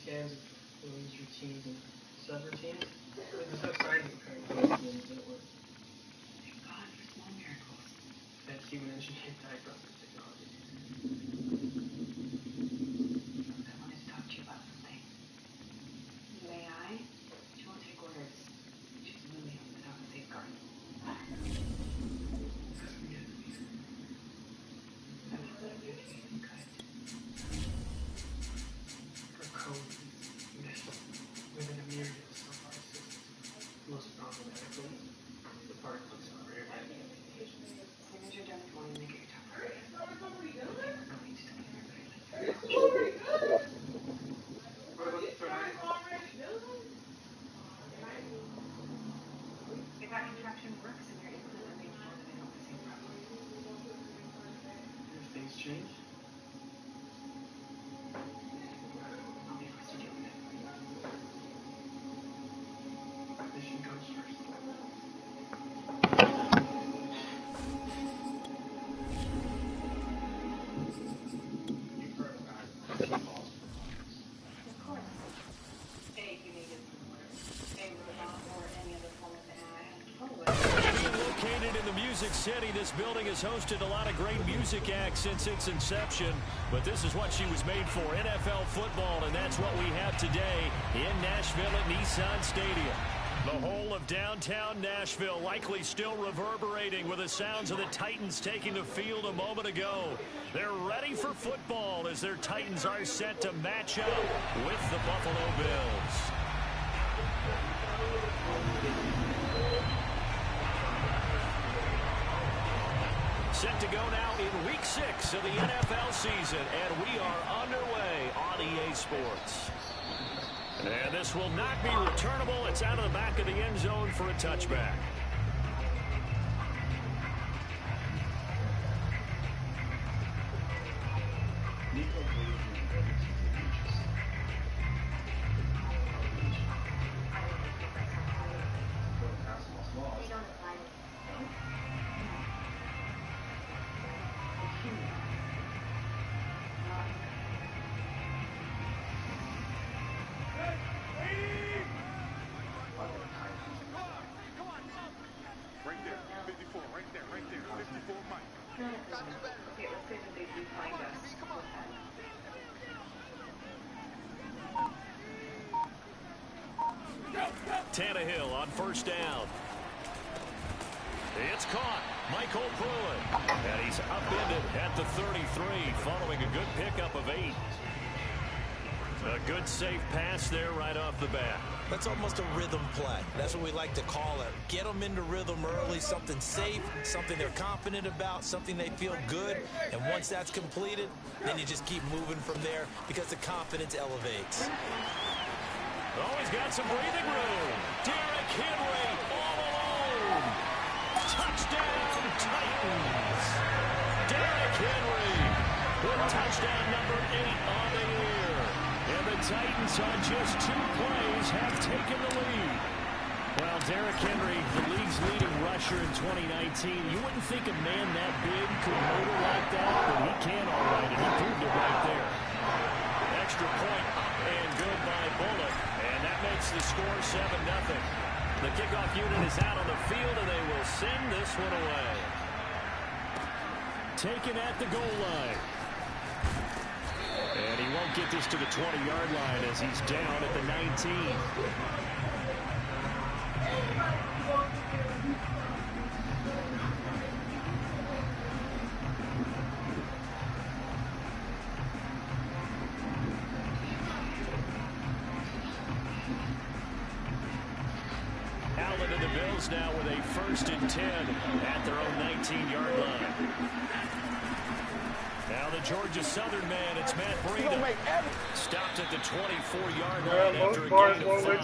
scans of these routines and subroutines. There's no signs of recurring hallucinations that work. Thank God for small miracles. That's human engineered diagnostic technology. I wanted to talk to you about something. New AI, she won't take orders. She's really on the top of safeguards. Within a myriad of so-far systems, most problematically, the particle accelerator. As soon as you're done with one, make it your top priority. We're going to tell everybody like What about the third eye? if that contraption works and your implant remains more, then I don't see a problem. If things change, I'll be forced to deal with it. mission comes first. You've heard about T-balls. Of course. A, you needed some order. A, robot or any other form of AI. Being located in the Music City, this building has hosted a lot of great music acts since its inception. But this is what she was made for, NFL football, and that's what we have today in Nashville at Nissan Stadium. The whole of downtown Nashville likely still reverberating with the sounds of the Titans taking the field a moment ago. They're ready for football as their Titans are set to match up with the Buffalo Bills. Set to go now in Week 6 of the NFL season, and we are underway on EA Sports. And this will not be returnable. It's out of the back of the end zone for a touchback. Tannehill on first down. It's caught. Michael Pruitt. And he's upended at the 33 following a good pickup of 8. A good safe pass there right off the bat. That's almost a rhythm play. That's what we like to call it. Get them into rhythm early, something safe, something they're confident about, something they feel good. And once that's completed, then you just keep moving from there because the confidence elevates. Oh, he's got some breathing room. Derrick Henry all alone. Touchdown, Titans. Derrick Henry with touchdown number 8 on the year. And the Titans on just 2 plays have taken the lead. Well, Derrick Henry, the league's leading rusher in 2019. You wouldn't think a man that big could motor like that, but he can all right, and he proved it right there. Extra point up and good by Bullock. And that makes the score 7-0. The kickoff unit is out on the field, and they will send this one away. Taken at the goal line. And he won't get this to the 20-yard line as he's down at the 19. Allen and the Bills now with a 1st and 10 at their own 19-yard line. Now the Georgia Southern man, it's Matt Breida. Stopped at the 24-yard line after a gain of 5.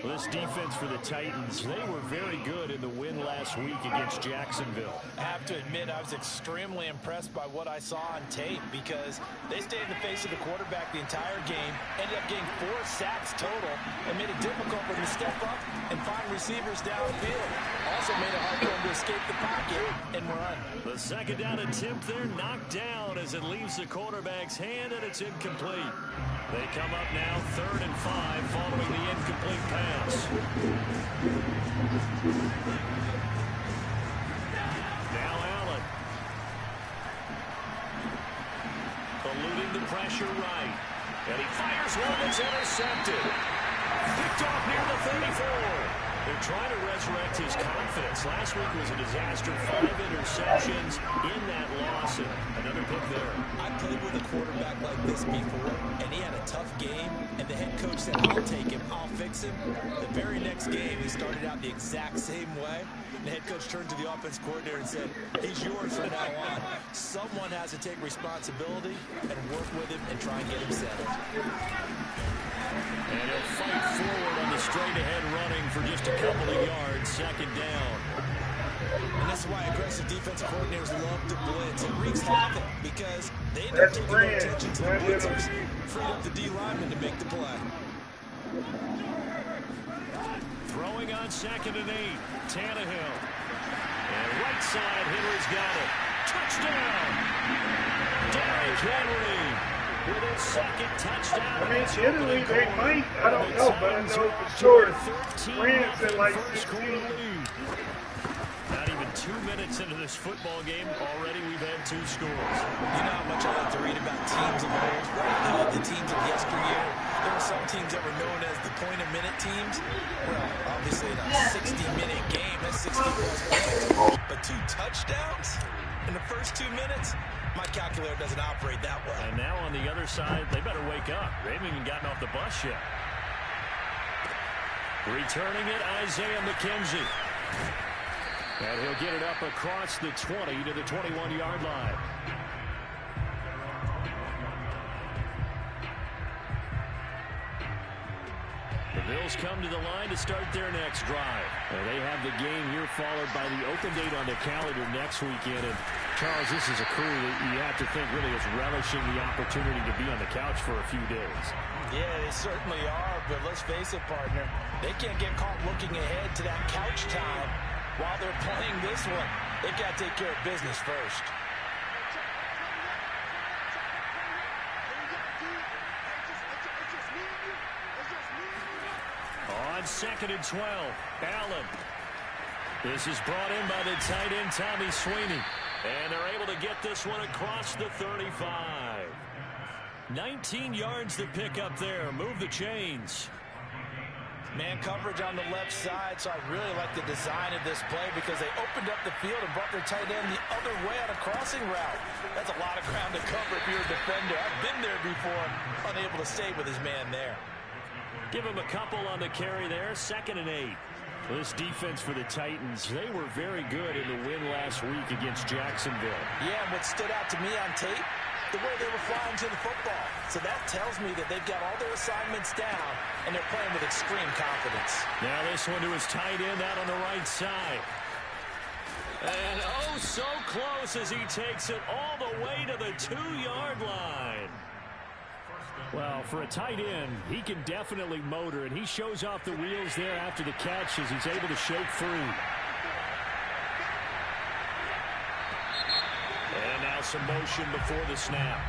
Well, this defense for the Titans, they were very good in the win last week against Jacksonville. I have to admit, I was extremely impressed by what I saw on tape because they stayed in the face of the quarterback the entire game, ended up getting 4 sacks total, and made it difficult for them to step up and find receivers downfield. Also made it hard for them to escape the pocket and run. The second down attempt there knocked down as it leaves the quarterback's hand, and it's incomplete. They come up now 3rd and 5 following the incomplete pass. Now Allen. Eluding the pressure right. And he fires one that's intercepted. Picked off near the 34. They're trying to resurrect his confidence. Last week was a disaster. 5 interceptions in that loss. And another pick there. I played with a quarterback like this before, and he had a tough game, and the head coach said, I'll take him, I'll fix him. The very next game, he started out the exact same way. The head coach turned to the offense coordinator and said, he's yours from now on. Someone has to take responsibility and work with him and try and get him settled. And he'll fight forward on the straight-ahead running for just a couple of yards. 2nd down. And this is why aggressive defensive coordinators love to blitz. It wreaks havoc because they end up taking more attention to the blitzers, freed up the D lineman to make the play. Throwing on 2nd and 8. Tannehill. And right side, Henry's got it. Touchdown! Derrick Henry with his 2nd touchdown. I mean, Italy, they might, I don't know, but I know for sure France at like 16. Not even 2 minutes into this football game, already we've had 2 scores. You know how much I like to read about teams of old, the teams of yesteryear. There were some teams that were known as the point-a-minute teams. Well, obviously in a 60-minute game, that's 60 plus points. But 2 touchdowns in the first 2 minutes? My calculator doesn't operate that way. And now on the other side, they better wake up. They haven't even gotten off the bus yet. Returning it, Isaiah McKenzie. And he'll get it up across the 20 to the 21-yard line. The Bills come to the line to start their next drive. And they have the game here followed by the open date on the calendar next weekend. And Charles, this is a crew that you have to think really is relishing the opportunity to be on the couch for a few days. Yeah, they certainly are, but let's face it, partner. They can't get caught looking ahead to that couch time while they're playing this one. They've got to take care of business first. On 2nd and 12, Allen. This is brought in by the tight end, Tommy Sweeney. And they're able to get this one across the 35. 19 yards to pick up there. Move the chains. Man coverage on the left side, so I really like the design of this play because they opened up the field and brought their tight end the other way on a crossing route. That's a lot of ground to cover if you're a defender. I've been there before, unable to stay with his man there. Give him a couple on the carry there. 2nd and 8. This defense for the Titans, they were very good in the win last week against Jacksonville. Yeah, and what stood out to me on tape, the way they were flying to the football. So that tells me that they've got all their assignments down, and they're playing with extreme confidence. Now this one to his tight end out on the right side. And oh, so close as he takes it all the way to the 2-yard line. Well, for a tight end, he can definitely motor, and he shows off the wheels there after the catch as he's able to shake free. And now some motion before the snap.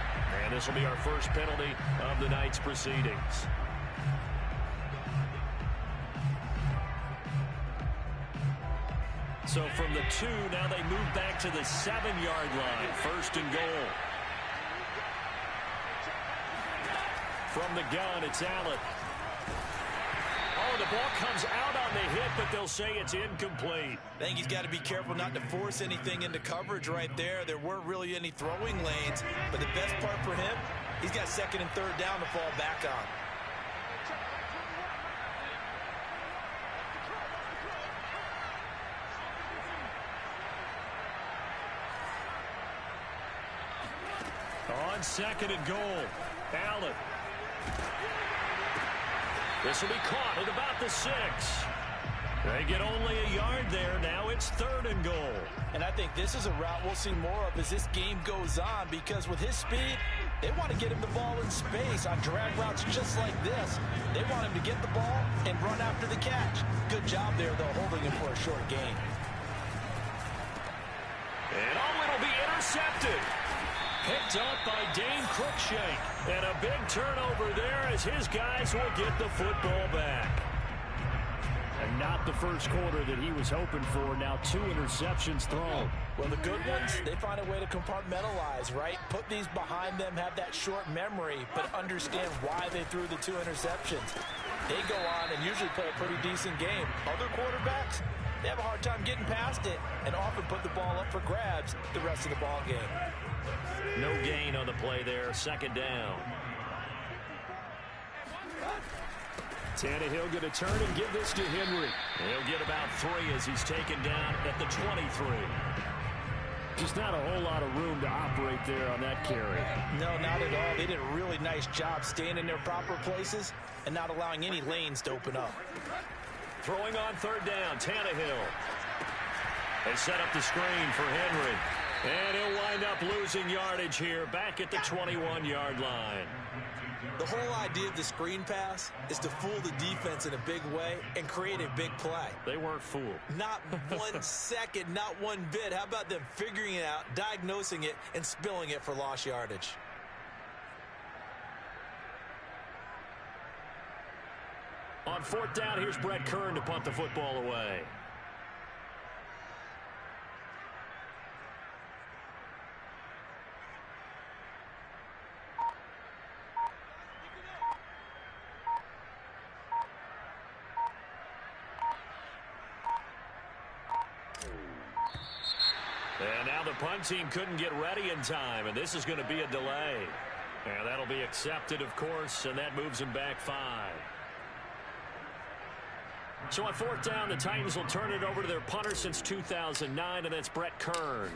And this will be our first penalty of the night's proceedings. So from the 2, now they move back to the 7-yard line. 1st and goal. From the gun, it's Allen. Oh, the ball comes out on the hit, but they'll say it's incomplete. I think he's got to be careful not to force anything into coverage right there. There weren't really any throwing lanes, but the best part for him, he's got 2nd and 3rd down to fall back on. On 2nd and goal, Allen. This will be caught at about the 6. They get only a yard there. Now it's 3rd and goal. And I think this is a route we'll see more of as this game goes on, because with his speed, they want to get him the ball in space on drag routes just like this. They want him to get the ball and run after the catch. Good job there, though, holding him for a short gain. And it'll be intercepted. Picked up by Dane Cruikshank. And a big turnover there as his guys will get the football back. And not the first quarter that he was hoping for. Now 2 interceptions thrown. Well, the good ones, they find a way to compartmentalize, right? Put these behind them, have that short memory, but understand why they threw the 2 interceptions. They go on and usually play a pretty decent game. Other quarterbacks, they have a hard time getting past it and often put the ball up for grabs the rest of the ball game. No gain on the play there. 2nd down. Tannehill going to turn and give this to Henry. He'll get about 3 as he's taken down at the 23. Just not a whole lot of room to operate there on that carry. No, not at all. They did a really nice job staying in their proper places and not allowing any lanes to open up. Throwing on 3rd down, Tannehill. They set up the screen for Henry. And he'll wind up losing yardage here back at the 21-yard line. The whole idea of the screen pass is to fool the defense in a big way and create a big play. They weren't fooled. Not 1 second, not one bit. How about them figuring it out, diagnosing it, and spilling it for lost yardage? On 4th down, here's Brett Kern to punt the football away. And now the punt team couldn't get ready in time, and this is going to be a delay. And that'll be accepted, of course, and that moves them back 5. So on 4th down, the Titans will turn it over to their punter since 2009, and that's Brett Kern.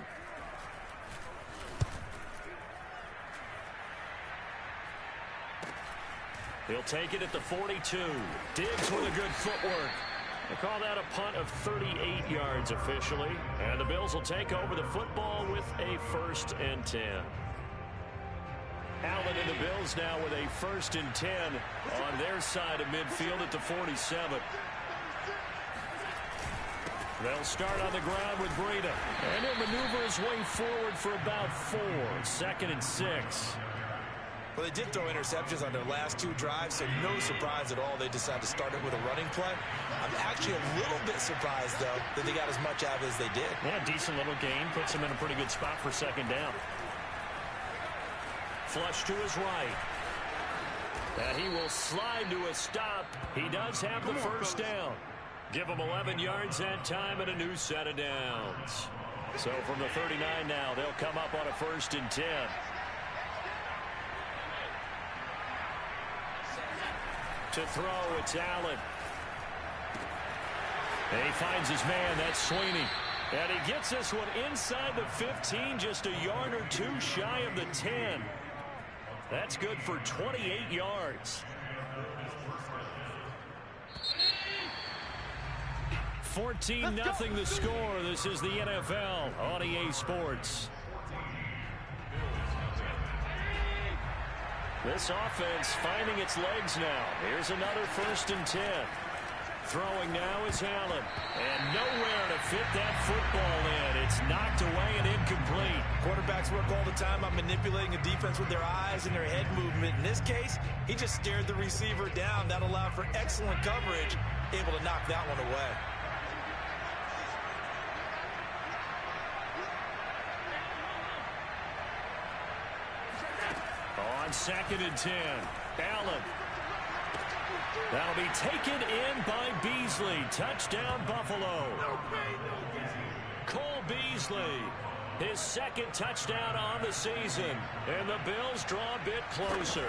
He'll take it at the 42. Diggs with a good footwork. They call that a punt of 38 yards officially. And the Bills will take over the football with a 1st and 10. Allen and the Bills now with a 1st and 10 on their side of midfield at the 47. They'll start on the ground with Breida. And he'll maneuver his way forward for about 4. 2nd and 6. Well, they did throw interceptions on their last 2 drives, so no surprise at all they decided to start it with a running play. I'm actually a little bit surprised, though, that they got as much out of it as they did. Yeah, decent little gain. Puts him in a pretty good spot for 2nd down. Flush to his right. And he will slide to a stop. He does have the 1st down. Give him 11 yards that time and a new set of downs. So from the 39 now, they'll come up on a 1st and 10. To throw, it's Allen. And he finds his man, that's Sweeney. And he gets this one inside the 15, just a yard or 2 shy of the 10. That's good for 28 yards. 14-0 the score. This is the NFL on EA Sports. This offense finding its legs now. Here's another 1st and 10. Throwing now is Allen. And nowhere to fit that football in. It's knocked away and incomplete. Quarterbacks work all the time on manipulating a defense with their eyes and their head movement. In this case, he just stared the receiver down. That allowed for excellent coverage, able to knock that one away. On 2nd and 10, Allen. That'll be taken in by Beasley. Touchdown, Buffalo. Cole Beasley, his 2nd touchdown on the season. And the Bills draw a bit closer.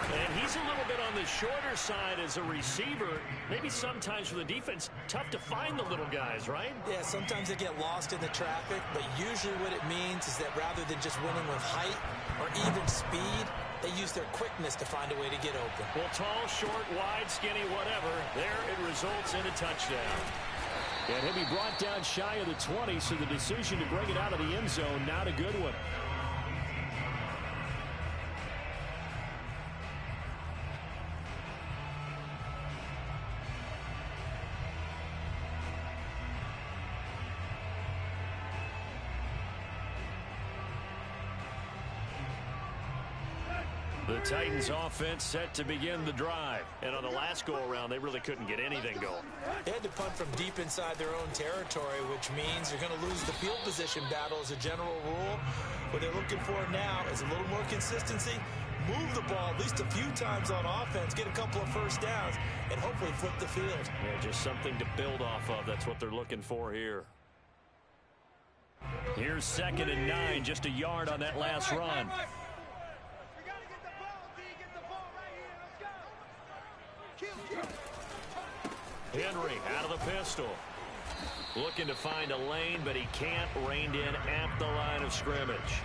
And he's a little bit on the shorter side as a receiver. Maybe sometimes for the defense, tough to find the little guys, right? Yeah, sometimes they get lost in the traffic, but usually what it means is that rather than just winning with height or even speed, They use their quickness to find a way to get open. Well, tall, short, wide, skinny, whatever. There it results in a touchdown. And he'll be brought down shy of the 20, so the decision to bring it out of the end zone, not a good one. The Titans offense set to begin the drive. And on the last go-around, they really couldn't get anything going. They had to punt from deep inside their own territory, which means you're going to lose the field position battle as a general rule. What they're looking for now is a little more consistency, move the ball at least a few times on offense, get a couple of first downs, and hopefully flip the field. Yeah, just something to build off of. That's what they're looking for here. Here's 2nd and 9, just a yard on that last run. Henry out of the pistol. Looking to find a lane, but he can't. Reined in at the line of scrimmage.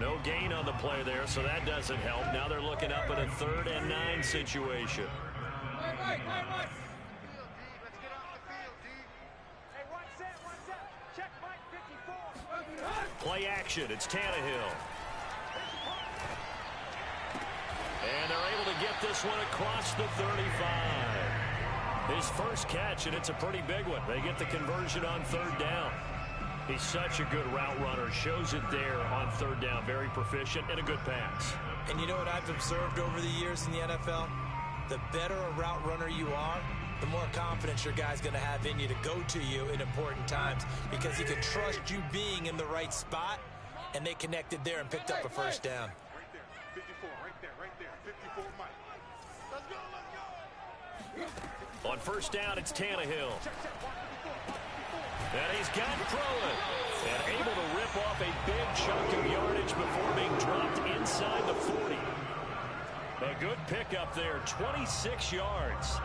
No gain on the play there, so that doesn't help. Now they're looking up at a 3rd and 9 situation. Play action. It's Tannehill. And they're able to get this one across the 35. His first catch, and it's a pretty big one. They get the conversion on 3rd down. He's such a good route runner. Shows it there on 3rd down. Very proficient and a good pass. And you know what I've observed over the years in the NFL? The better a route runner you are, the more confidence your guy's going to have in you to go to you in important times, because he can trust you being in the right spot, and they connected there and picked up a first down. On 1st down, it's Tannehill. And he's got Pruitt. And able to rip off a big chunk of yardage before being dropped inside the 40. A good pickup there, 26 yards.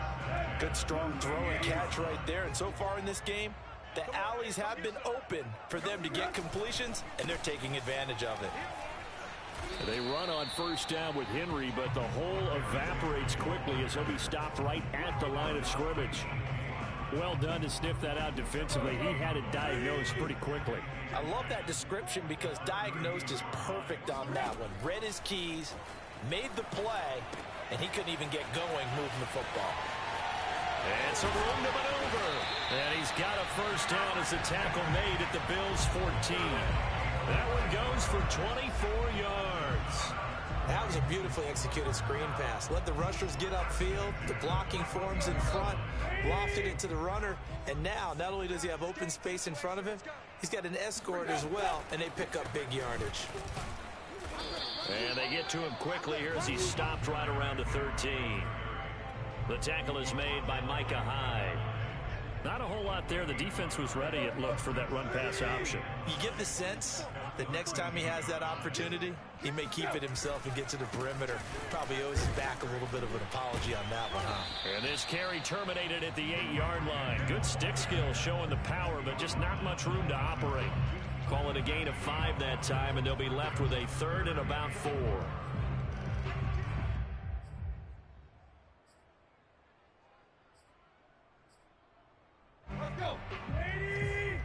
Good strong throw and catch right there. And so far in this game, the alleys have been open for them to get completions, and they're taking advantage of it. They run on 1st down with Henry, but the hole evaporates quickly as he'll be stopped right at the line of scrimmage. Well done to sniff that out defensively. He had it diagnosed pretty quickly. I love that description because diagnosed is perfect on that one. Read his keys, made the play, and he couldn't even get going moving the football. And some room to maneuver. And he's got a first down as the tackle made at the Bills' 14. That one goes for 24 yards. That was a beautifully executed screen pass. Let the rushers get upfield. The blocking forms in front. Lofted it to the runner. And now, not only does he have open space in front of him, he's got an escort as well, and they pick up big yardage. And they get to him quickly here as he's stopped right around the 13. The tackle is made by Micah Hyde. Not a whole lot there. The defense was ready, it looked, for that run-pass option. You get the sense that next time he has that opportunity, he may keep it himself and get to the perimeter. Probably owes his back a little bit of an apology on that one, huh? And this carry terminated at the 8-yard line. Good stick skill showing the power, but just not much room to operate. Call it a gain of 5 that time, and they'll be left with a 3rd and about 4. Let's go. 80.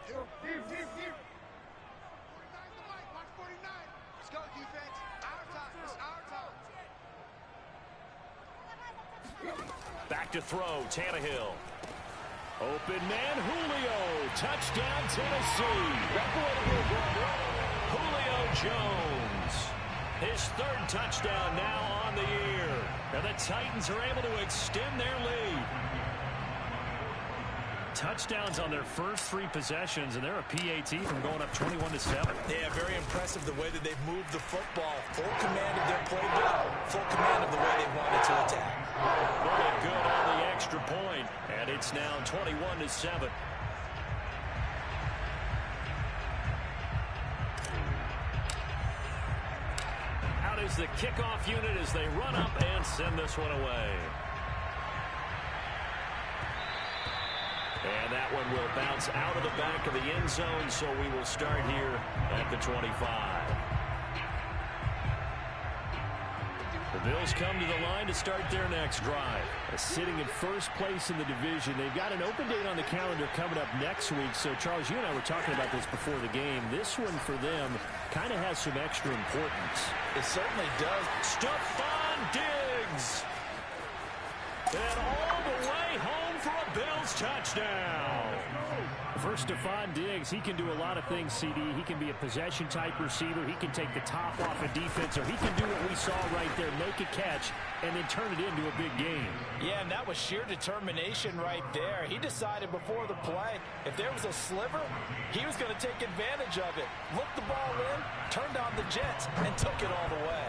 Here. 49's the mic. Watch 49. Let's go, defense. Our time. It's our time. Back to throw, Tannehill. Open man, Julio. Touchdown, Tennessee. Julio Jones. His 3rd touchdown now on the year. And the Titans are able to extend their lead. Touchdowns on their first 3 possessions, and they're a PAT from going up 21-7. Yeah, very impressive the way that they've moved the football. Full command of their playbook, full command of the way they wanted to attack. Very good on the extra point, and it's now 21-7. Out is the kickoff unit as they run up and send this one away. And that one will bounce out of the back of the end zone, so we will start here at the 25. The Bills come to the line to start their next drive. Sitting in first place in the division. They've got an open date on the calendar coming up next week. So, Charles, you and I were talking about this before the game. This one for them kind of has some extra importance. It certainly does. Stephon Diggs. And all the way home for a Bills touchdown. For Stephon Diggs, he can do a lot of things, CD. He can be a possession-type receiver. He can take the top off a defense, or he can do what we saw right there, make a catch, and then turn it into a big game. Yeah, and that was sheer determination right there. He decided before the play, if there was a sliver, he was going to take advantage of it. Looked the ball in, turned on the Jets, and took it all the way.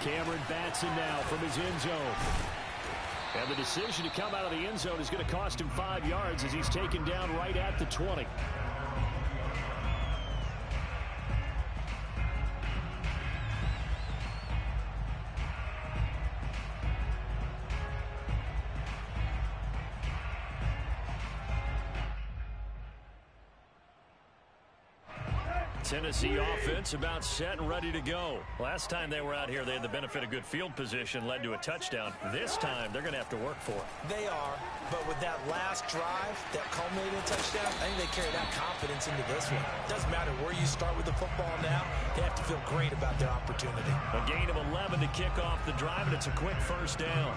Cameron Batson now from his end zone. And the decision to come out of the end zone is going to cost him 5 yards as he's taken down right at the 20. Tennessee offense about set and ready to go. Last time they were out here, they had the benefit of good field position, led to a touchdown. This time, they're going to have to work for it. They are, but with that last drive that culminated in a touchdown, I think they carry that confidence into this one. Doesn't matter where you start with the football now, they have to feel great about their opportunity. A gain of 11 to kick off the drive, and it's a quick first down.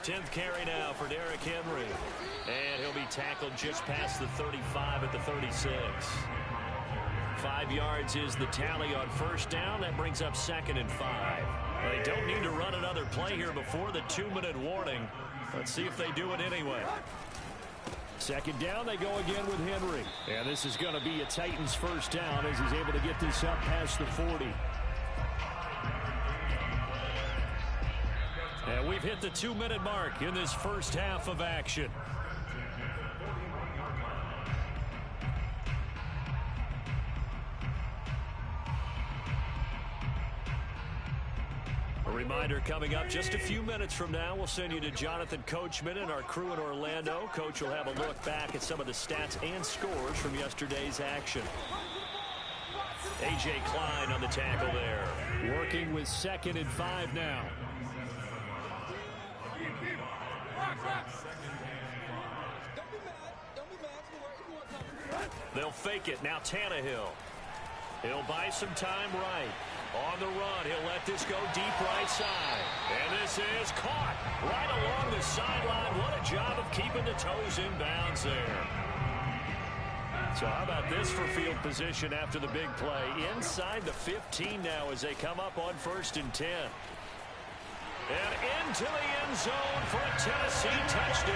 10th carry now for Derrick Henry. And he'll be tackled just past the 35 at the 36. 5 yards is the tally on first down. That brings up 2nd and 5. They don't need to run another play here before the 2-minute warning. Let's see if they do it anyway. 2nd down, they go again with Henry. And this is going to be a Titans first down as he's able to get this up past the 40. And we've hit the 2-minute mark in this first half of action. A reminder coming up just a few minutes from now, we'll send you to Jonathan Coachman and our crew in Orlando. Coach will have a look back at some of the stats and scores from yesterday's action. A.J. Klein on the tackle there. Working with 2nd and 5 now. They'll fake it. Now Tannehill. He'll buy some time right. On the run, he'll let this go deep right side. And this is caught right along the sideline. What a job of keeping the toes in bounds there. So how about this for field position after the big play? Inside the 15 now as they come up on 1st and 10. And into the end zone for a Tennessee touchdown.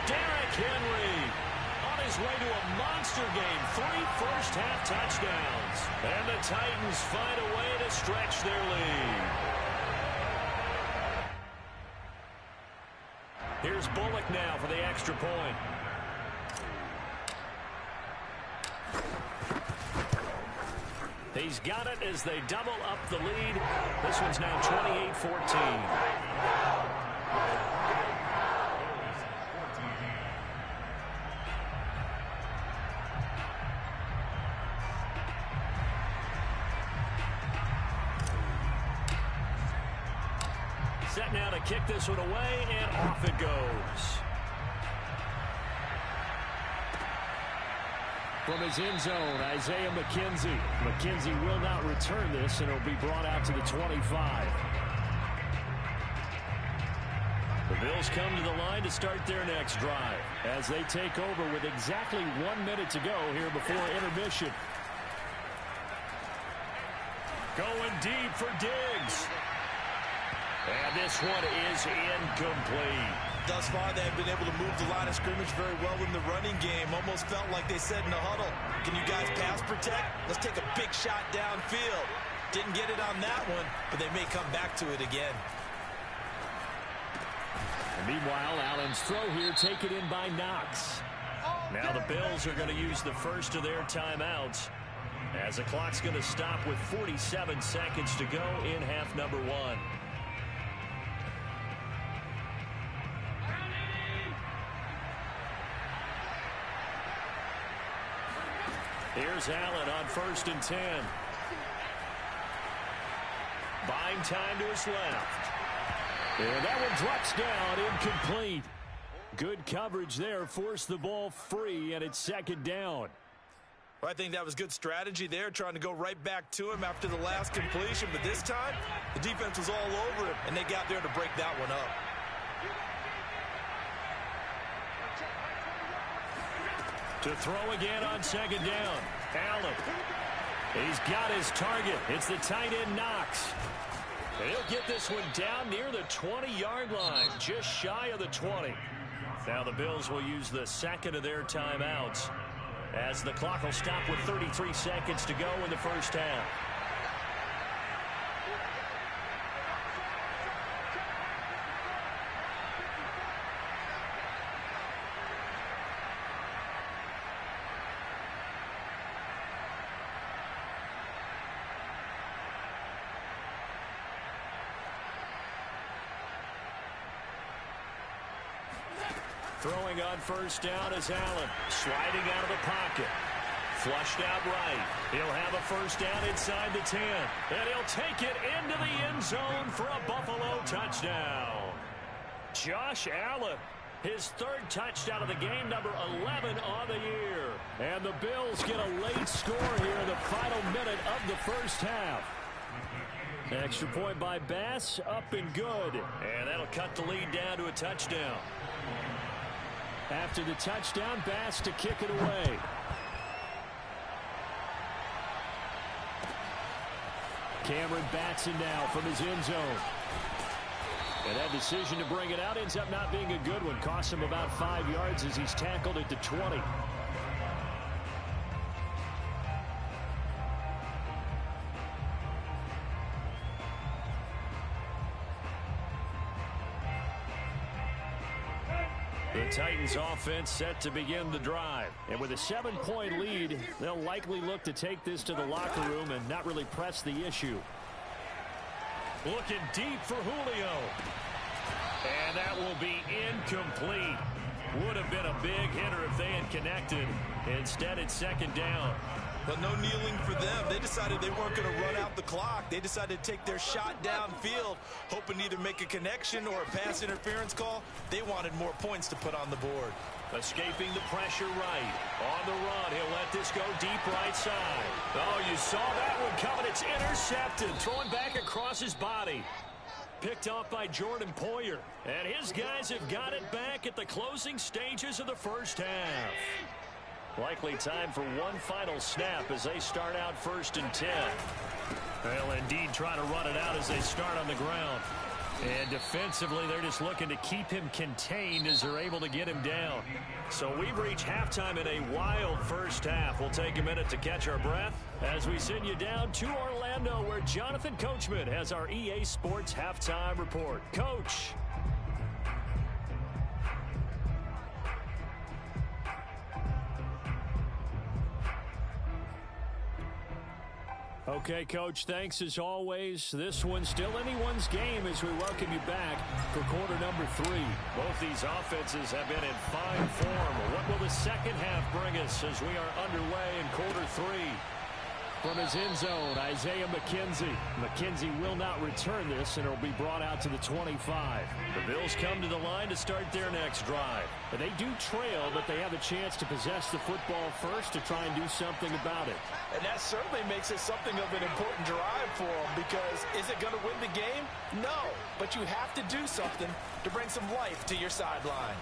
Derrick Henry on his way to a monster game. 3 first-half touchdowns. And the Titans find a way to stretch their lead. Here's Bullock now for the extra point. He's got it as they double up the lead. This one's now 28-14. Set now to kick this one away, and off it goes. From his end zone, Isaiah McKenzie. McKenzie will not return this, and it'll be brought out to the 25. The Bills come to the line to start their next drive as they take over with exactly 1 minute to go here before intermission. Going deep for Diggs. And this one is incomplete. Thus far, they have been able to move the line of scrimmage very well in the running game. Almost felt like they said in the huddle, can you guys pass protect? Let's take a big shot downfield. Didn't get it on that one, but they may come back to it again. And meanwhile, Allen's throw here taken in by Knox. Now the Bills are going to use the first of their timeouts as the clock's going to stop with 47 seconds to go in half number 1. Here's Allen on 1st and 10. Buying time to his left. And that one drops down, incomplete. Good coverage there, forced the ball free, and it's 2nd down. Well, I think that was good strategy there, trying to go right back to him after the last completion. But this time, the defense was all over him, and they got there to break that one up. To throw again on 2nd down. Allen. He's got his target. It's the tight end Knox. And he'll get this one down near the 20-yard line, just shy of the 20. Now the Bills will use the 2nd of their timeouts as the clock will stop with 33 seconds to go in the first half. Throwing on 1st down is Allen. Sliding out of the pocket. Flushed out right. He'll have a 1st down inside the 10. And he'll take it into the end zone for a Buffalo touchdown. Josh Allen, his 3rd touchdown of the game, number 11 on the year. And the Bills get a late score here in the final minute of the first half. Extra point by Bass, up and good. And that'll cut the lead down to a touchdown. After the touchdown, Bass to kick it away. Cameron Batson now from his end zone. And that decision to bring it out ends up not being a good one. Costs him about 5 yards as he's tackled at the 20. The Titans offense set to begin the drive. And with a 7-point lead, they'll likely look to take this to the locker room and not really press the issue. Looking deep for Julio. And that will be incomplete. Would have been a big hitter if they had connected. Instead, it's 2nd down. But no kneeling for them. They decided they weren't going to run out the clock. They decided to take their shot downfield, hoping to either make a connection or a pass interference call. They wanted more points to put on the board. Escaping the pressure right. On the run, he'll let this go deep right side. Oh, you saw that one coming. It's intercepted. Throwing back across his body. Picked off by Jordan Poyer. And his guys have got it back at the closing stages of the first half. Likely time for one final snap as they start out 1st and 10. They'll indeed try to run it out as they start on the ground. And defensively, they're just looking to keep him contained as they're able to get him down. So we've reached halftime in a wild first half. We'll take a minute to catch our breath as we send you down to Orlando, where Jonathan Coachman has our EA Sports Halftime Report. Coach. Okay, Coach, thanks as always. This one's still anyone's game as we welcome you back for quarter number 3. Both these offenses have been in fine form. What will the second half bring us as we are underway in quarter 3? From his end zone, Isaiah McKenzie. McKenzie will not return this, and it'll be brought out to the 25. The Bills come to the line to start their next drive. But they do trail, but they have a chance to possess the football first to try and do something about it. And that certainly makes it something of an important drive for them, because is it going to win the game? No, but you have to do something to bring some life to your sideline.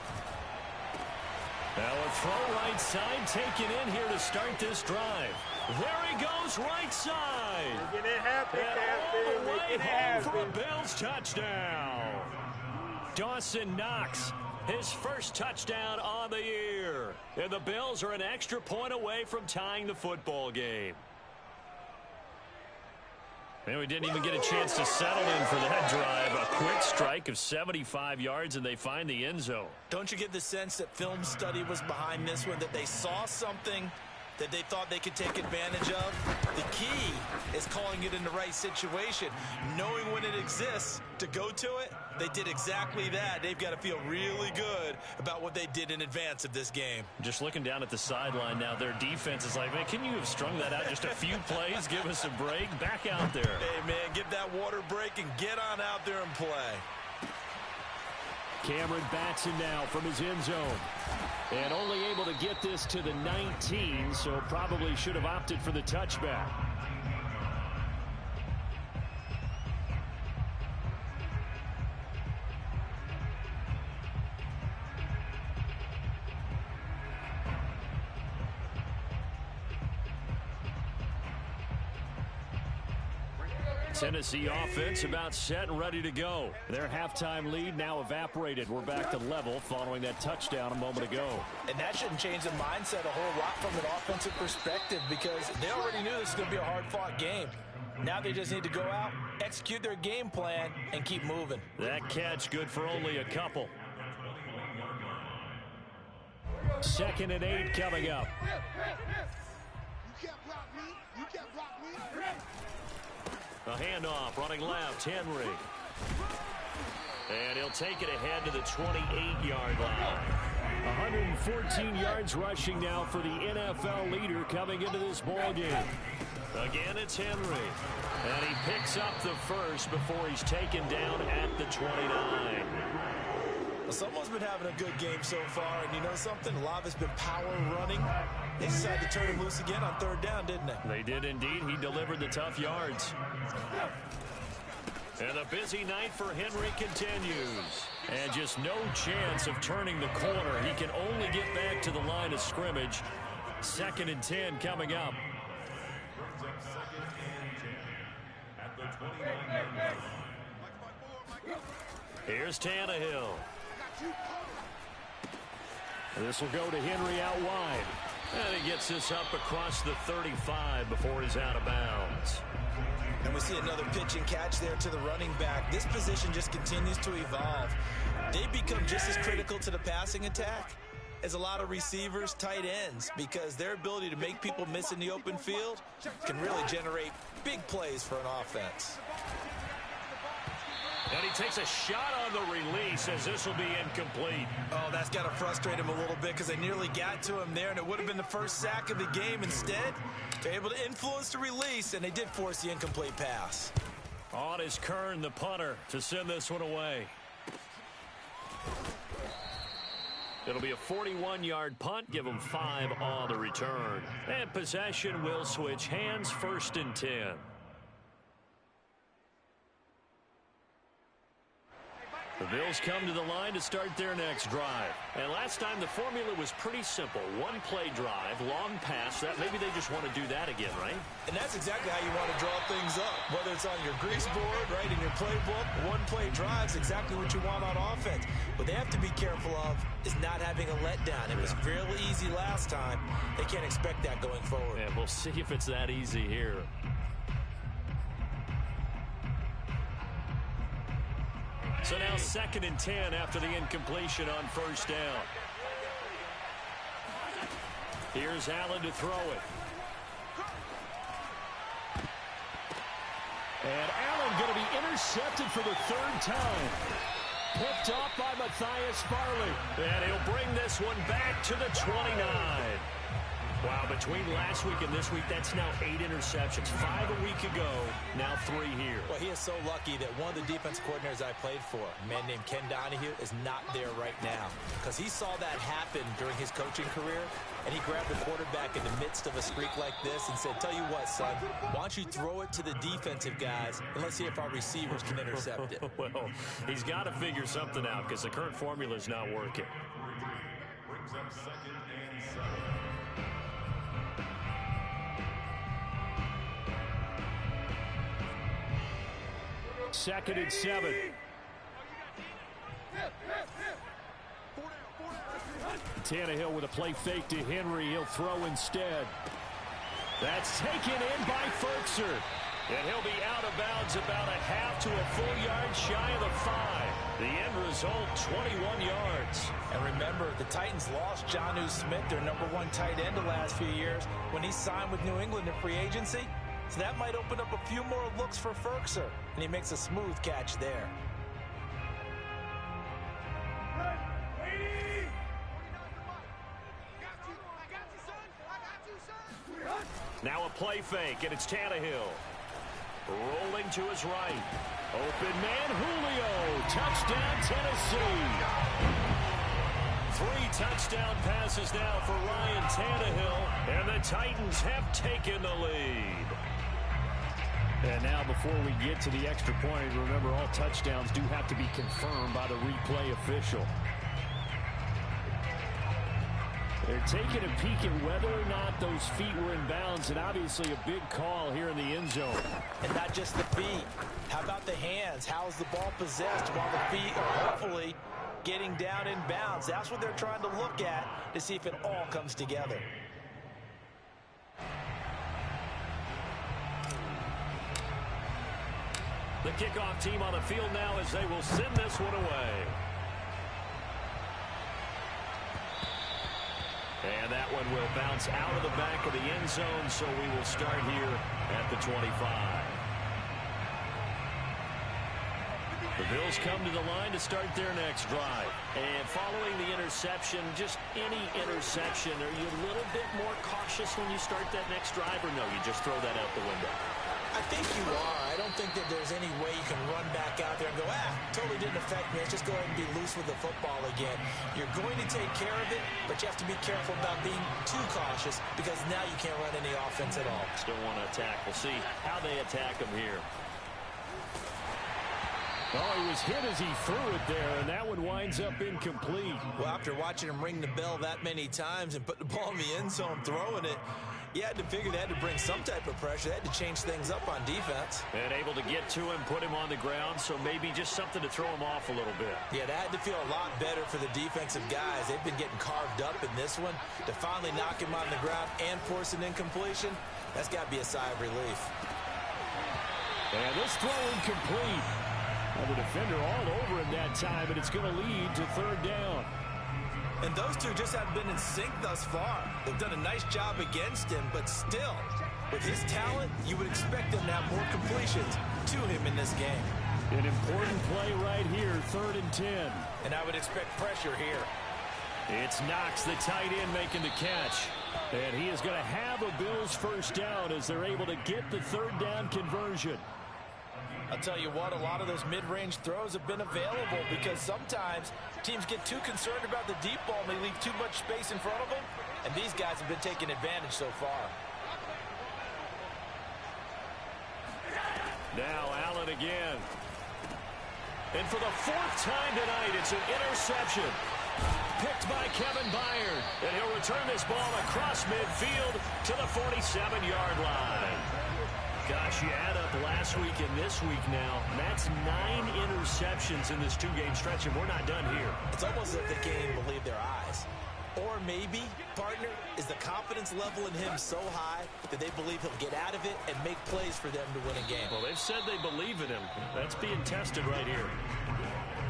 Now a throw right side taken in here to start this drive. There he goes right side. Making it happen, and Captain. all the way Making it home for a happen. Bills touchdown. Dawson Knox, his first touchdown on the year. And the Bills are an extra point away from tying the football game. And we didn't even get a chance to settle in for that drive. A quick strike of 75 yards, and they find the end zone. Don't you get the sense that film study was behind this one, that they saw something that they thought they could take advantage of. The key is calling it in the right situation, knowing when it exists to go to it. They did exactly that. They've got to feel really good about what they did in advance of this game. Just looking down at the sideline now, their defense is like, man, can you have strung that out just a few plays? Give us a break. Back out there. Hey, man, give that water break and get on out there and play. Cameron Batson now from his end zone. And only able to get this to the 19, so probably should have opted for the touchback. Tennessee offense about set and ready to go. Their halftime lead now evaporated. We're back to level following that touchdown a moment ago. And that shouldn't change the mindset a whole lot from an offensive perspective because they already knew this was going to be a hard-fought game. Now they just need to go out, execute their game plan, and keep moving. That catch good for only a couple. 2nd and 8 coming up. You can't block me. You can't block me. A handoff, running left, Henry. And he'll take it ahead to the 28-yard line. 114 yards rushing now for the NFL leader coming into this ball game. Again, it's Henry. And he picks up the first before he's taken down at the 29. Well, someone's been having a good game so far, and you know something? A lot of it's been power running. They decided to turn him loose again on 3rd down, didn't they? They did indeed. He delivered the tough yards. And the busy night for Henry continues. And just no chance of turning the corner. He can only get back to the line of scrimmage. 2nd and 10 coming up. Here's Tannehill. This will go to Henry out wide. And he gets this up across the 35 before he's out of bounds. And we see another pitch and catch there to the running back. This position just continues to evolve. They become just as critical to the passing attack as a lot of receivers, tight ends, because their ability to make people miss in the open field can really generate big plays for an offense. And he takes a shot on the release as this will be incomplete. Oh, that's got to frustrate him a little bit because they nearly got to him there, and it would have been the first sack of the game. Instead, they're able to influence the release, and they did force the incomplete pass. On is Kern, the punter, to send this one away. It'll be a 41-yard punt. Give them 5 on the return. And possession will switch hands, 1st and 10. The Bills come to the line to start their next drive. And last time the formula was pretty simple. 1-play drive, long pass. That maybe they just want to do that again, right? And that's exactly how you want to draw things up. Whether it's on your grease board, right, in your playbook, 1-play drive is exactly what you want on offense. What they have to be careful of is not having a letdown. It was fairly easy last time. They can't expect that going forward. And we'll see if it's that easy here. So now 2nd and 10 after the incompletion on 1st down. Here's Allen to throw it. And Allen going to be intercepted for the 3rd time. Picked off by Matthias Farley. And he'll bring this one back to the 29. Wow, between last week and this week, that's now 8 interceptions. 5 a week ago, now 3 here. Well, he is so lucky that one of the defense coordinators I played for, a man named Ken Donahue, is not there right now. Because he saw that happen during his coaching career, and he grabbed the quarterback in the midst of a streak like this and said, tell you what, son, why don't you throw it to the defensive guys, and let's see if our receivers can intercept it. Well, he's got to figure something out because the current formula is not working. Brings up 2nd and 7. 2nd and 7. Tannehill with a play fake to Henry. He'll throw instead. That's taken in by Ferkser. And he'll be out of bounds about a half to a full yard shy of the 5. The end result, 21 yards. And remember, the Titans lost Jonnu Smith, their #1 tight end the last few years, when he signed with New England in free agency. So that might open up a few more looks for Ferkser, and he makes a smooth catch there. Now a play fake, and it's Tannehill. Rolling to his right. Open man, Julio. Touchdown, Tennessee. 3 touchdown passes now for Ryan Tannehill, and the Titans have taken the lead. And now before we get to the extra point, remember all touchdowns do have to be confirmed by the replay official. They're taking a peek at whether or not those feet were in bounds, and obviously a big call here in the end zone. And not just the feet. How about the hands? How is the ball possessed while the feet are hopefully getting down in bounds? That's what they're trying to look at to see if it all comes together. The kickoff team on the field now as they will send this one away. And that one will bounce out of the back of the end zone, so we will start here at the 25. The Bills come to the line to start their next drive. And following the interception, just any interception, are you a little bit more cautious when you start that next drive, or no, you just throw that out the window? I think you are. I don't think that there's any way you can run back out there and go, totally didn't affect me. Let's just go ahead and be loose with the football again. You're going to take care of it, but you have to be careful about being too cautious because now you can't run any offense at all. Still want to attack. We'll see how they attack him here. Oh, he was hit as he threw it there, and that one winds up incomplete. Well, after watching him ring the bell that many times and put the ball in the end zone throwing it, you had to figure they had to bring some type of pressure. They had to change things up on defense. And able to get to him, put him on the ground, so maybe just something to throw him off a little bit. Yeah, that had to feel a lot better for the defensive guys. They've been getting carved up in this one. To finally knock him on the ground and force an incompletion, that's got to be a sigh of relief. And this throw incomplete. Well, the defender all over him that time, and it's going to lead to third down. And those two just haven't been in sync thus far. They've done a nice job against him, but still, with his talent, you would expect them to have more completions to him in this game. An important play right here, 3rd and 10. And I would expect pressure here. It's Knox, the tight end, making the catch. And he is going to have a Bills first down as they're able to get the 3rd down conversion. I'll tell you what, a lot of those mid-range throws have been available because sometimes teams get too concerned about the deep ball and they leave too much space in front of them, and these guys have been taking advantage so far. Now Allen again. And for the 4th time tonight, it's an interception. Picked by Kevin Byard. And he'll return this ball across midfield to the 47-yard line. Gosh, you add up last week and this week now, that's 9 interceptions in this 2-game stretch, and we're not done here. It's almost as if they can't even believe their eyes. Or maybe, partner, is the confidence level in him so high that they believe he'll get out of it and make plays for them to win a game. Well, they've said they believe in him. That's being tested right here.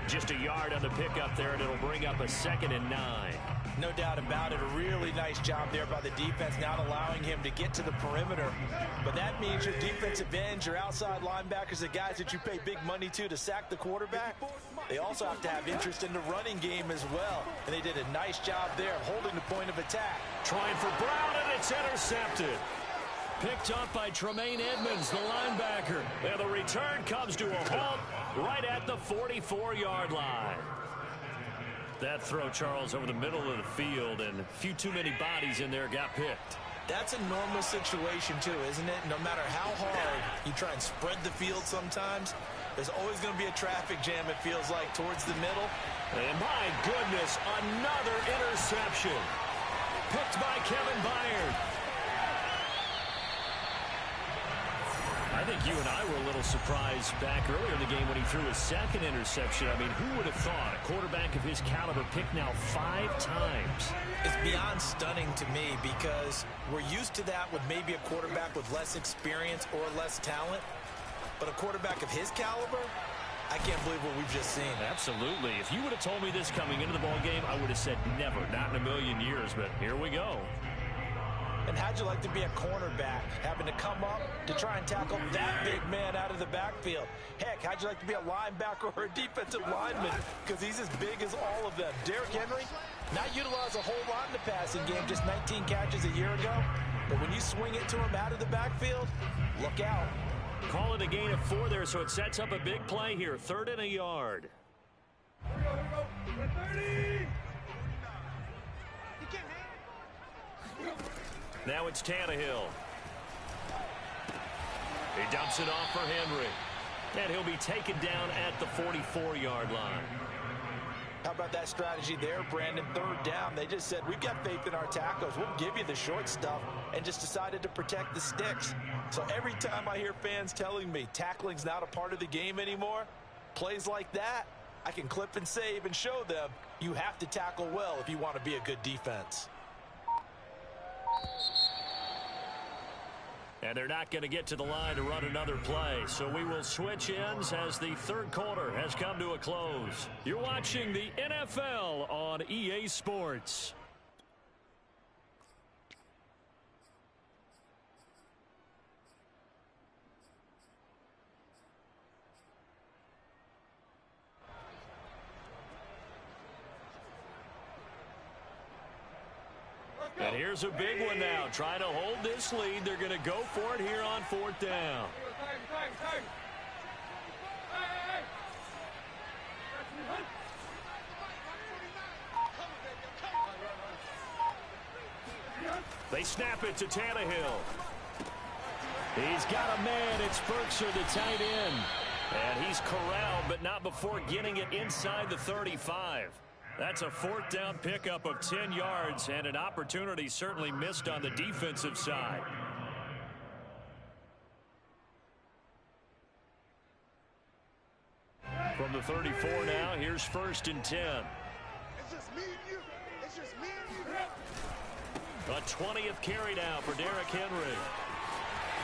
Just a yard on the pickup there, and it'll bring up a 2nd and 9. No doubt about it. A really nice job there by the defense, not allowing him to get to the perimeter. But that means your defensive ends, your outside linebackers, the guys that you pay big money to sack the quarterback, they also have to have interest in the running game as well. And they did a nice job there of holding the point of attack. Trying for Brown, and it's intercepted. Picked up by Tremaine Edmonds, the linebacker. And the return comes to a halt right at the 44-yard line. That throw, Charles, over the middle of the field, and a few too many bodies in there got picked. That's a normal situation, too, isn't it? No matter how hard you try and spread the field sometimes, there's always going to be a traffic jam, it feels like, towards the middle. And my goodness, another interception. Picked by Kevin Byard. I think you and I were a little surprised back earlier in the game when he threw his 2nd interception. I mean, who would have thought a quarterback of his caliber picked now 5 times? It's beyond stunning to me because we're used to that with maybe a quarterback with less experience or less talent. But a quarterback of his caliber, I can't believe what we've just seen. Absolutely. If you would have told me this coming into the ball game, I would have said never, not in a million years, but here we go. And how'd you like to be a cornerback, having to come up to try and tackle that big man out of the backfield? Heck, how'd you like to be a linebacker or a defensive lineman? Because he's as big as all of them. Derrick Henry, not utilized a whole lot in the passing game, just 19 catches a year ago. But when you swing it to him out of the backfield, look out. Call it a gain of 4 there, so it sets up a big play here. 3rd and a yard. Here we go. 30. Now it's Tannehill. He dumps it off for Henry. And he'll be taken down at the 44-yard line. How about that strategy there, Brandon? 3rd down. They just said, we've got faith in our tackles. We'll give you the short stuff, and just decided to protect the sticks. So every time I hear fans telling me tackling's not a part of the game anymore, plays like that, I can clip and save and show them you have to tackle well if you want to be a good defense. And they're not going to get to the line to run another play. So we will switch ends as the 3rd quarter has come to a close. You're watching the NFL on EA Sports. And here's a big one now. Trying to hold this lead. They're going to go for it here on 4th down. They snap it to Tannehill. He's got a man. It's Berkshire, the tight end. And he's corralled, but not before getting it inside the 35. That's a 4th down pickup of 10 yards and an opportunity certainly missed on the defensive side. From the 34 now, here's 1st and 10. It's just me and you. It's just me and you. A 20th carry now for Derrick Henry.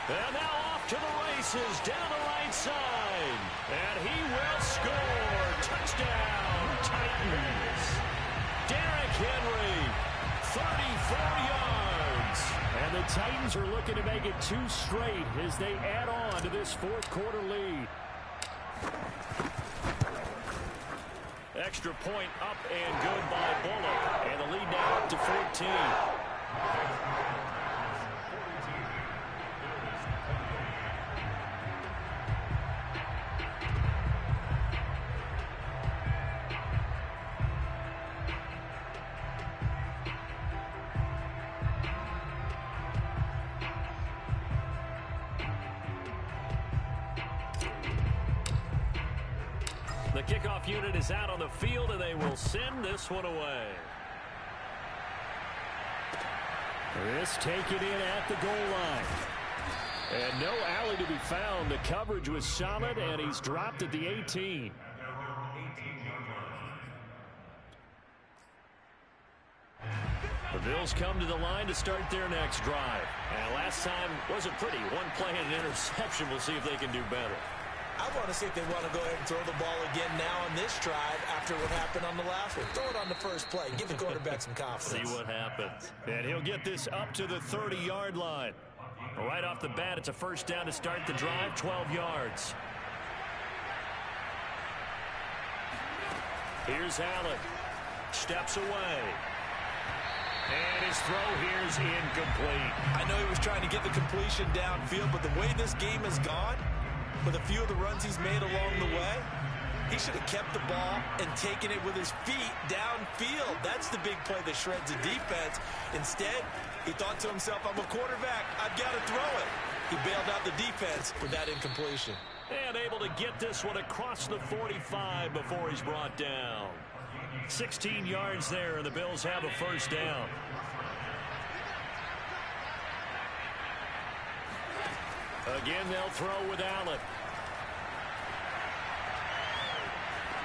And now off to the races down the right side. And he will score. Touchdown, Titans. Derrick Henry, 34 yards. And the Titans are looking to make it 2 straight as they add on to this 4th quarter lead. Extra point up and good by Bullock. And the lead now up to 14. The kickoff unit is out on the field, and they will send this one away. This taken in at the goal line. And no alley to be found. The coverage was solid, and he's dropped at the 18. The Bills come to the line to start their next drive. And last time wasn't pretty. 1 play and an interception. We'll see if they can do better. I want to see if they want to go ahead and throw the ball again now on this drive after what happened on the last one. Throw it on the first play. Give the quarterback some confidence. See what happens. And he'll get this up to the 30-yard line. Right off the bat, it's a 1st down to start the drive, 12 yards. Here's Allen. Steps away. And his throw here's incomplete. I know he was trying to get the completion downfield, but the way this game has gone, with a few of the runs he's made along the way, he should have kept the ball and taken it with his feet downfield. That's the big play that shreds the defense. Instead, he thought to himself, I'm a quarterback. I've got to throw it. He bailed out the defense with that incompletion. And able to get this one across the 45 before he's brought down. 16 yards there, and the Bills have a 1st down. Again, they'll throw with Allen.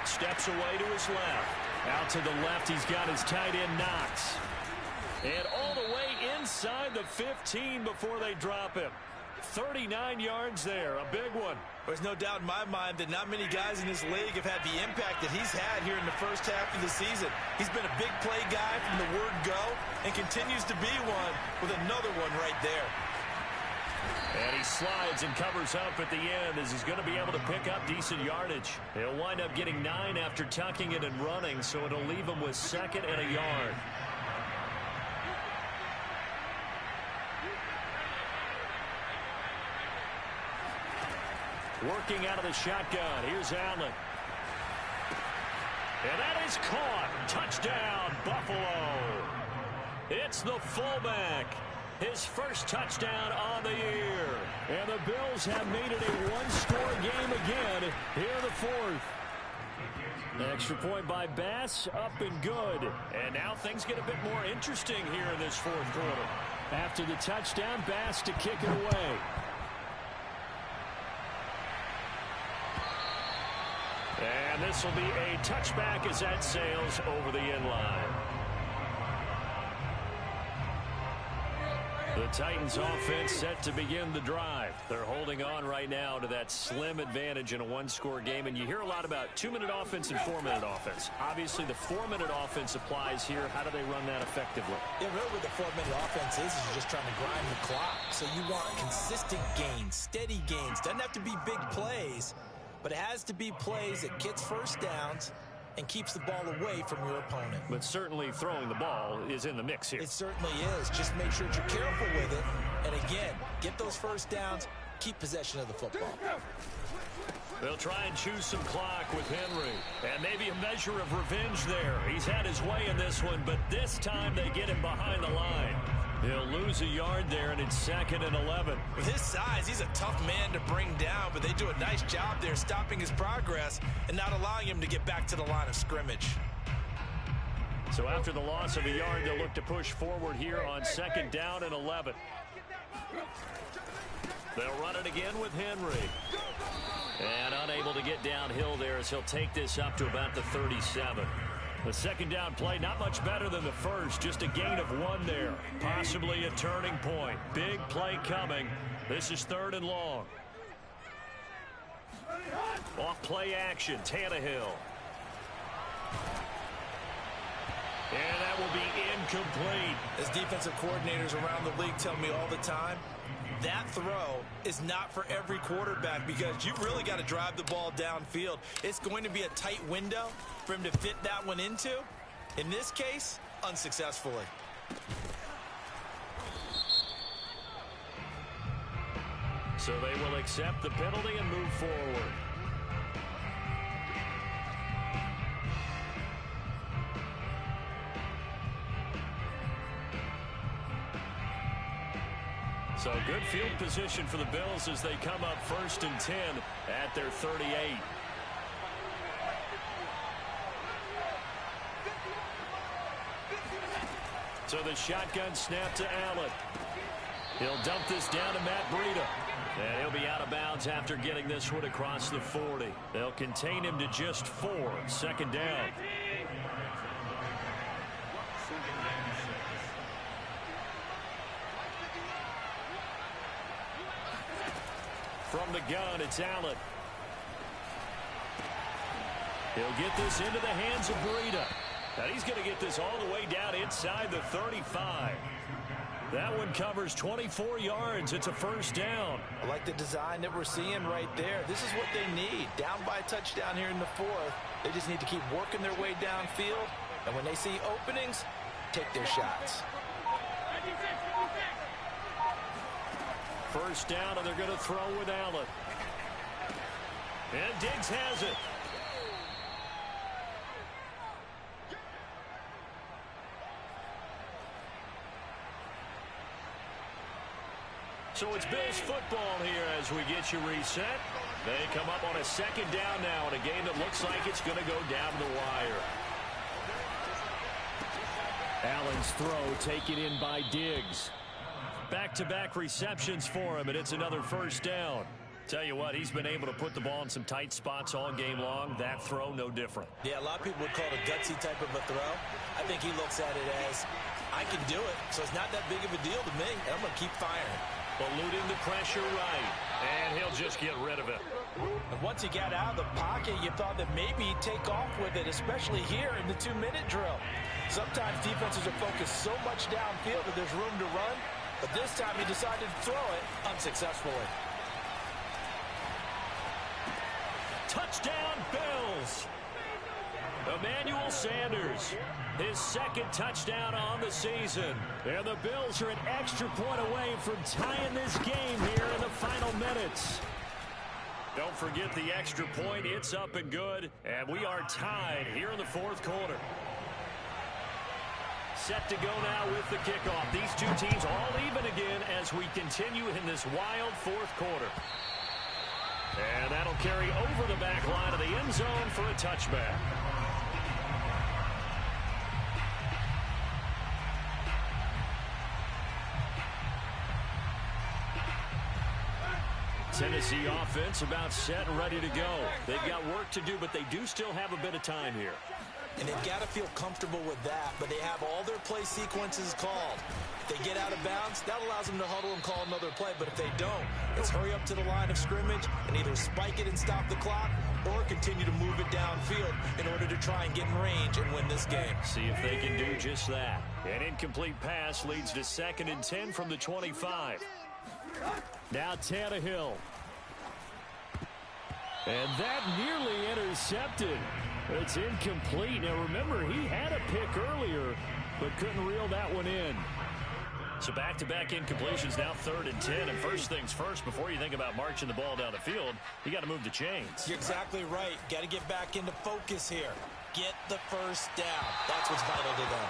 Steps away to his left. Out to the left, he's got his tight end Knox. And all the way inside the 15 before they drop him. 39 yards there, a big one. There's no doubt in my mind that not many guys in this league have had the impact that he's had here in the first half of the season. He's been a big play guy from the word go and continues to be one with another one right there. And he slides and covers up at the end as he's going to be able to pick up decent yardage. He'll wind up getting 9 after tucking it and running, so it'll leave him with 2nd and a yard. Working out of the shotgun. Here's Allen. And that is caught. Touchdown, Buffalo. It's the fullback. His first touchdown on the year. And the Bills have made it a one-score game again here in the 4th. Extra point by Bass, up and good. And now things get a bit more interesting here in this 4th quarter. After the touchdown, Bass to kick it away. And this will be a touchback as that sails over the end line. The Titans offense set to begin the drive. They're holding on right now to that slim advantage in a one-score game. And you hear a lot about 2-minute offense and 4-minute offense. Obviously, the 4-minute offense applies here. How do they run that effectively? Yeah, really what the 4-minute offense is you're just trying to grind the clock. So you want consistent gains, steady gains. Doesn't have to be big plays, but it has to be plays that gets first downs and keeps the ball away from your opponent. But certainly throwing the ball is in the mix here. It certainly is. Just make sure that you're careful with it. And again, get those first downs, keep possession of the football. They'll try and choose some clock with Henry. And maybe a measure of revenge there. He's had his way in this one, but this time they get him behind the line. He'll lose a yard there, and it's 2nd and 11. With his size, he's a tough man to bring down, but they do a nice job there stopping his progress and not allowing him to get back to the line of scrimmage. So after the loss of a yard, they'll look to push forward here on 2nd down and 11. They'll run it again with Henry. And unable to get downhill there as he'll take this up to about the 37. The 2nd down play, not much better than the first. Just a gain of 1 there. Possibly a turning point. Big play coming. This is 3rd and long. Off play action, Tannehill. And that will be incomplete. As defensive coordinators around the league tell me all the time, that throw is not for every quarterback because you've really got to drive the ball downfield. It's going to be a tight window for him to fit that one into. In this case, unsuccessfully. So they will accept the penalty and move forward. So good field position for the Bills as they come up 1st and 10 at their 38. So the shotgun snap to Allen. He'll dump this down to Matt Breida. And he'll be out of bounds after getting this one across the 40. They'll contain him to just 4. 2nd down. From the gun, it's Allen. He'll get this into the hands of Breida. And he's going to get this all the way down inside the 35. That one covers 24 yards. It's a 1st down. I like the design that we're seeing right there. This is what they need. Down by a touchdown here in the 4th. They just need to keep working their way downfield. And when they see openings, take their shots. 1st down, and they're going to throw with Allen. And Diggs has it. So it's Bills football here as we get you reset. They come up on a 2nd down now in a game that looks like it's going to go down the wire. Allen's throw taken in by Diggs. Back-to-back receptions for him, and it's another 1st down. Tell you what, he's been able to put the ball in some tight spots all game long. That throw, no different. Yeah, a lot of people would call it a gutsy type of a throw. I think he looks at it as, I can do it, so it's not that big of a deal to me, and I'm going to keep firing. Eluding the pressure right, and he'll just get rid of it. And once he got out of the pocket, you thought that maybe he'd take off with it, especially here in the 2-minute drill. Sometimes defenses are focused so much downfield that there's room to run, but this time he decided to throw it unsuccessfully. Touchdown, Bills! Emmanuel Sanders, his second touchdown on the season. And the Bills are an extra point away from tying this game here in the final minutes. Don't forget the extra point. It's up and good. And we are tied here in the fourth quarter. Set to go now with the kickoff. These two teams all even again as we continue in this wild fourth quarter. And that'll carry over the back line of the end zone for a touchback. Tennessee offense about set and ready to go. They've got work to do, but they do still have a bit of time here. And they've got to feel comfortable with that, but they have all their play sequences called. If they get out of bounds, that allows them to huddle and call another play, but if they don't, it's hurry up to the line of scrimmage and either spike it and stop the clock or continue to move it downfield in order to try and get in range and win this game. See if they can do just that. An incomplete pass leads to 2nd and 10 from the 25. Now Tannehill. And that nearly intercepted. It's incomplete. Now remember, he had a pick earlier, but couldn't reel that one in. So back-to-back incompletions, now 3rd and 10. And first things first, before you think about marching the ball down the field, you got to move the chains. You're exactly right. Got to get back into focus here. Get the first down. That's what's vital to them.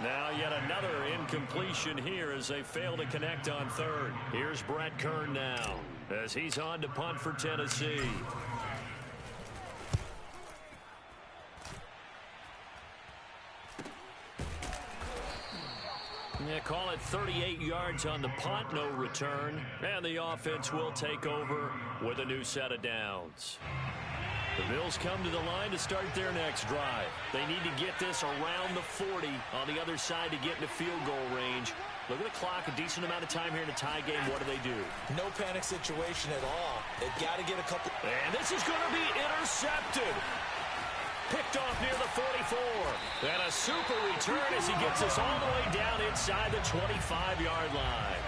Now yet another incompletion here as they fail to connect on 3rd. Here's Brett Kern now as he's on to punt for Tennessee. Yeah, call it 38 yards on the punt, no return. And the offense will take over with a new set of downs. The Bills come to the line to start their next drive. They need to get this around the 40 on the other side to get into field goal range. Look at the clock, a decent amount of time here in a tie game. What do? No panic situation at all. They've got to get a couple. And this is going to be intercepted. Picked off near the 44. And a super return as he gets us all the way down inside the 25-yard line.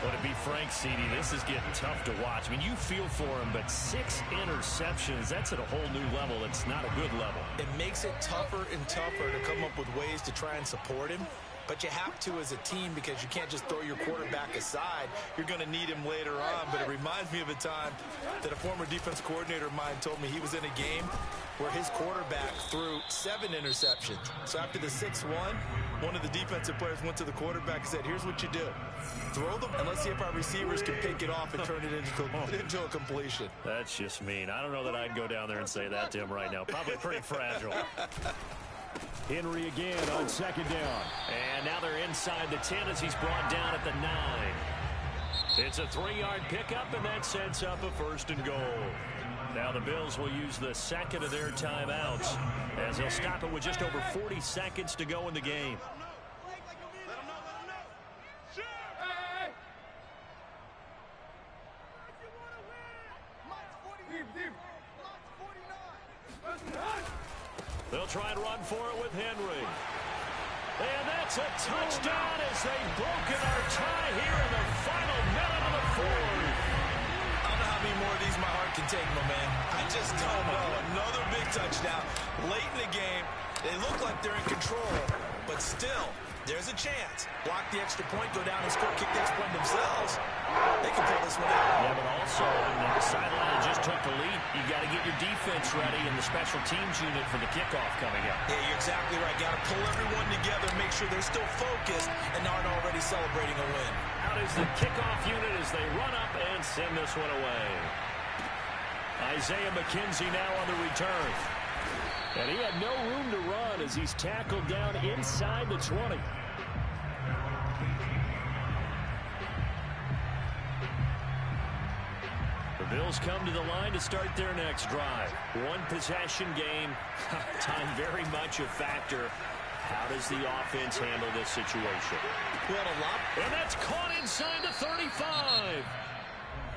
But to be frank, CD, this is getting tough to watch. I mean, you feel for him, but 6 interceptions, that's at a whole new level. It's not a good level. It makes it tougher and tougher to come up with ways to try and support him. But you have to as a team because you can't just throw your quarterback aside. You're going to need him later on. But it reminds me of a time that a former defense coordinator of mine told me he was in a game where his quarterback threw 7 interceptions. So after the 6th one of the defensive players went to the quarterback and said, here's what you do. Throw them, and let's see if our receivers can pick it off and turn it into a completion. That's just mean. I don't know that I'd go down there and say that to him right now. Probably pretty fragile. Henry again on 2nd down. And now they're inside the 10 as he's brought down at the 9. It's a 3-yard pickup, and that sets up a 1st and goal. Now the Bills will use the 2nd of their timeouts as they'll stop it with just over 40 seconds to go in the game. They'll try and run for it with Henry. And that's a touchdown as they've broken our tie here in the final minute of the 4th. I don't know how many more of these my heart can take, my man. I just don't know. Another big touchdown late in the game. They look like they're in control, but still, there's a chance. Block the extra point, go down and score, kick the extra point themselves. They can pull this one out. Yeah, but also, when the sideline just took the lead, you got to get your defense ready and the special teams unit for the kickoff coming up. Yeah, you're exactly right. Got to pull everyone together, make sure they're still focused and aren't already celebrating a win. Out is the kickoff unit as they run up and send this one away. Isaiah McKenzie now on the return. And he had no room to run as he's tackled down inside the 20. The Bills come to the line to start their next drive. 1 possession game. Time very much a factor. How does the offense handle this situation? Well, a lot. And that's caught inside the 35.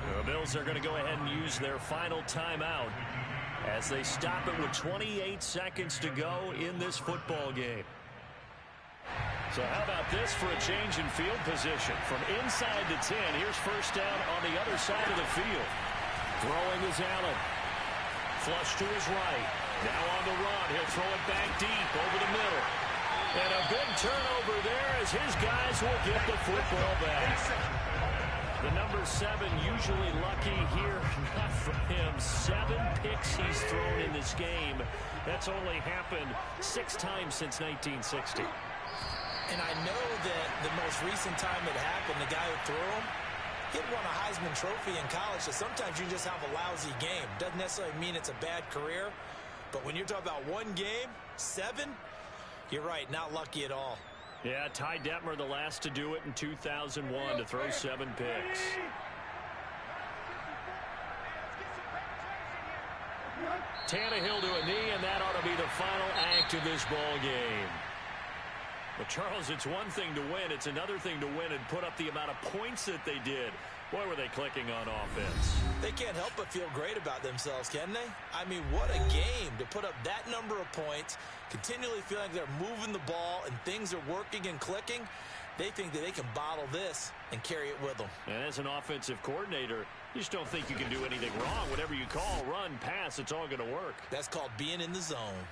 The Bills are going to go ahead and use their final timeout as they stop it with 28 seconds to go in this football game. So how about this for a change in field position? From inside the 10, here's first down on the other side of the field. Throwing is Allen. Flush to his right. Now on the run. He'll throw it back deep over the middle. And a big turnover there as his guys will get the football back. The number 7 usually lucky here. Not for him. 7 picks he's thrown in this game. That's only happened 6 times since 1960. And I know that the most recent time it happened, the guy who threw him, he'd won a Heisman Trophy in college, so sometimes you just have a lousy game. Doesn't necessarily mean it's a bad career, but when you're talking about one game, 7, you're right, not lucky at all. Yeah, Ty Detmer, the last to do it in 2001, to throw 7 picks. Tannehill to a knee, and that ought to be the final act of this ball game. But, Charles, it's one thing to win. It's another thing to win and put up the amount of points that they did. Boy, were they clicking on offense. They can't help but feel great about themselves, can they? I mean, what a game to put up that number of points, continually feeling like they're moving the ball and things are working and clicking. They think that they can bottle this and carry it with them. And as an offensive coordinator, you just don't think you can do anything wrong. Whatever you call, run, pass, it's all going to work. That's called being in the zone.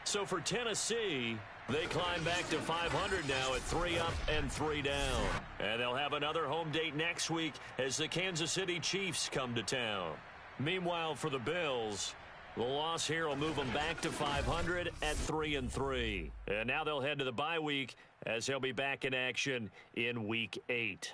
So for Tennessee, they climb back to 500 now at 3 up and 3 down. And they'll have another home date next week as the Kansas City Chiefs come to town. Meanwhile, for the Bills, the loss here will move them back to 500 at 3-3. And now they'll head to the bye week as they'll be back in action in Week 8.